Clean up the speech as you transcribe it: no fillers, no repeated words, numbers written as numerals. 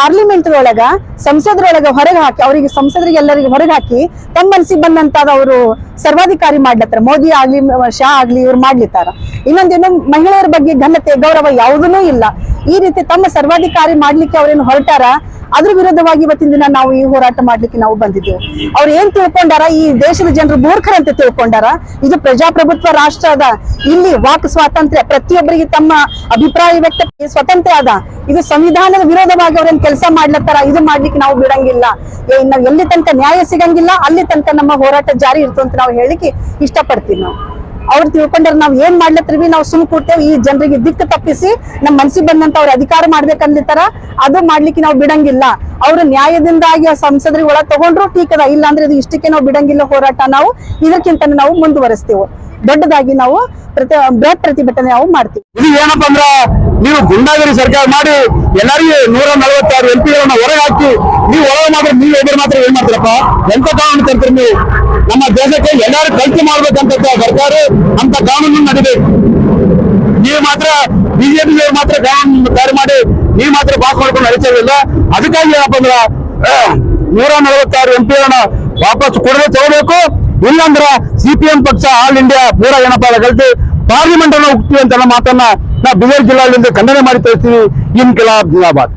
Parliament ಒಳಗ ಸಂಸದರೊಳಗ ಹೊರಗೆ ಹಾಕಿ ಅವರಿಗೆ ಸಂಸದರಿಗೆ ಎಲ್ಲರಿಗೆ ಹೊರಗೆ ಹಾಕಿ ತಮ್ಮ ಮನಸ್ಸಿಗೆ ಬಂದಂತ ಅವರು ಸರ್ವಾಧಿಕಾರಿ ಮಾಡ್ಲತ್ತಾರ. ಮೋದಿ ಆಗ್ಲಿ ಶಾ ಆಗ್ಲಿ ಇವ್ರು ಮಾಡ್ಲಿತ್ತಾರ. ಇನ್ನೊಂದೇನು ಮಹಿಳೆಯರ ಬಗ್ಗೆ ಘನತೆ ಗೌರವ ಯಾವುದೂ ಇಲ್ಲ. ಈ ರೀತಿ ತಮ್ಮ ಸರ್ವಾಧಿಕಾರಿ ಮಾಡ್ಲಿಕ್ಕೆ ಅವ್ರೇನು ಹೊರಟಾರ. ಅದ್ರ ವಿರುದ್ಧವಾಗಿ ಇವತ್ತಿನ ದಿನ ನಾವು ಈ ಹೋರಾಟ ಮಾಡ್ಲಿಕ್ಕೆ ನಾವು ಬಂದಿದ್ದೇವೆ. ಅವ್ರು ಏನ್ ತಿಳ್ಕೊಂಡಾರ, ಈ ದೇಶದ ಜನರು ಮೂರ್ಖರಂತ ತಿಳ್ಕೊಂಡಾರ. ಇದು ಪ್ರಜಾಪ್ರಭುತ್ವ ರಾಷ್ಟ್ರ ಅದ. ಇಲ್ಲಿ ವಾಕ್ ಸ್ವಾತಂತ್ರ್ಯ, ಪ್ರತಿಯೊಬ್ಬರಿಗೆ ತಮ್ಮ ಅಭಿಪ್ರಾಯ ವ್ಯಕ್ತ ಸ್ವತಂತ್ರ ಅದ. ಇದು ಸಂವಿಧಾನದ ವಿರೋಧವಾಗಿ ಅವ್ರೇನ್ ಕೆಲಸ ಮಾಡ್ಲತ್ತಾರ. ಇದು ಮಾಡ್ಲಿಕ್ಕೆ ನಾವು ಬಿಡಂಗಿಲ್ಲ. ನಾವ್ ಎಲ್ಲಿ ತನಕ ನ್ಯಾಯ ಸಿಗಂಗಿಲ್ಲ ಅಲ್ಲಿ ತನಕ ನಮ್ಮ ಹೋರಾಟ ಜಾರಿ ಇರ್ತದೆ ಅಂತ ನಾವು ಹೇಳಿಕ್ಕೆ ಇಷ್ಟಪಡ್ತೀವಿ. ನಾವು ಅವ್ರು ತಿಳ್ಕೊಂಡ್ರೆ ನಾವ್ ಏನ್ ಮಾಡ್ಲತ್ತೀವಿ, ನಾವು ಸುಮ್ ಕೂರ್ತೇವೆ. ಈ ಜನರಿಗೆ ದಿಕ್ಕು ತಪ್ಪಿಸಿ ನಮ್ ಮನ್ಸಿಗೆ ಬಂದಂತ ಅವ್ರ ಅಧಿಕಾರ ಮಾಡ್ಬೇಕಂದಿರ್ತಾರ. ಅದು ಮಾಡ್ಲಿಕ್ಕೆ ನಾವು ಬಿಡಂಗಿಲ್ಲ. ಅವ್ರು ನ್ಯಾಯದಿಂದಾಗಿ ಆ ಸಂಸದರಿಗೆ ಒಳಗ್ ತಗೊಂಡ್ರು ಟೀಕ್ ಅದ. ಇಲ್ಲ ಅಂದ್ರೆ ಇದು ಇಷ್ಟಕ್ಕೆ ನಾವು ಬಿಡಂಗಿಲ್ಲ ಹೋರಾಟ. ನಾವು ಇದಕ್ಕಿಂತ ನಾವು ಮುಂದುವರಿಸ್ತೇವೆ. ದೊಡ್ಡದಾಗಿ ನಾವು ಬೃಹತ್ ಪ್ರತಿಭಟನೆ ನಾವು ಮಾಡ್ತೀವಿ. ಇದು ಏನಪ್ಪಾ ಅಂದ್ರ, ನೀವು ಗುಂಡಾಗಿರಿ ಸರ್ಕಾರ ಮಾಡಿ ಎಲ್ಲರಿಗೂ 146 ಎಂಪಿಗಳನ್ನ ಹೊರಗೆ ಹಾಕಿ ನೀವು ಒಳಗೆ ಮಾತ್ರ ನೀವು ಎದುರು ಮಾತ್ರ ಏನ್ ಮಾಡ್ತೀರಪ್ಪ? ಎಂತ ಕಾನೂನು ತರ್ತೀರಿ ನೀವು? ನಮ್ಮ ದೇಶಕ್ಕೆ ಎಲ್ಲರೂ ಕಲ್ತಿ ಮಾಡ್ಬೇಕಂತ ಸರ್ಕಾರ ಅಂತ ಕಾನೂನು ನಡಿಬೇಕು. ನೀವು ಮಾತ್ರ ಬಿಜೆಪಿ ಮಾತ್ರ ಕಾನೂನು ತಯಾರು ಮಾಡಿ ನೀವು ಮಾತ್ರ ಪಾಸ್ ಮಾಡ್ಕೊಂಡು ನಡೀತಿರಲಿಲ್ಲ. ಅದಕ್ಕಾಗಿ ಏನಪ್ಪ ಅಂದ್ರ 146 ಎಂಪಿಗಳನ್ನ ವಾಪಸ್ ಕೊಡದೆ ತಗೋಬೇಕು. ಇಲ್ಲಾಂದ್ರ ಸಿಪಿಎಂ ಪಕ್ಷ ಆಲ್ ಇಂಡಿಯಾ ಪೂರ ಏನಪ್ಪಾ ಕಲ್ತಿ ಪಾರ್ಲಿಮೆಂಟ್ ಅನ್ನ ಹೋಗ್ತೀವಿ ಅಂತ ಮಾತನ್ನ ನಾವು ಬಿಜೆಪಿ ಜಿಲ್ಲೆಯಿಂದ ಖಂಡನೆ ಮಾಡಿ ತೋರಿಸ್ತೀವಿ. ಇನ್ಕಿಲಾಬ್ ಜಿಂದಾಬಾದ್.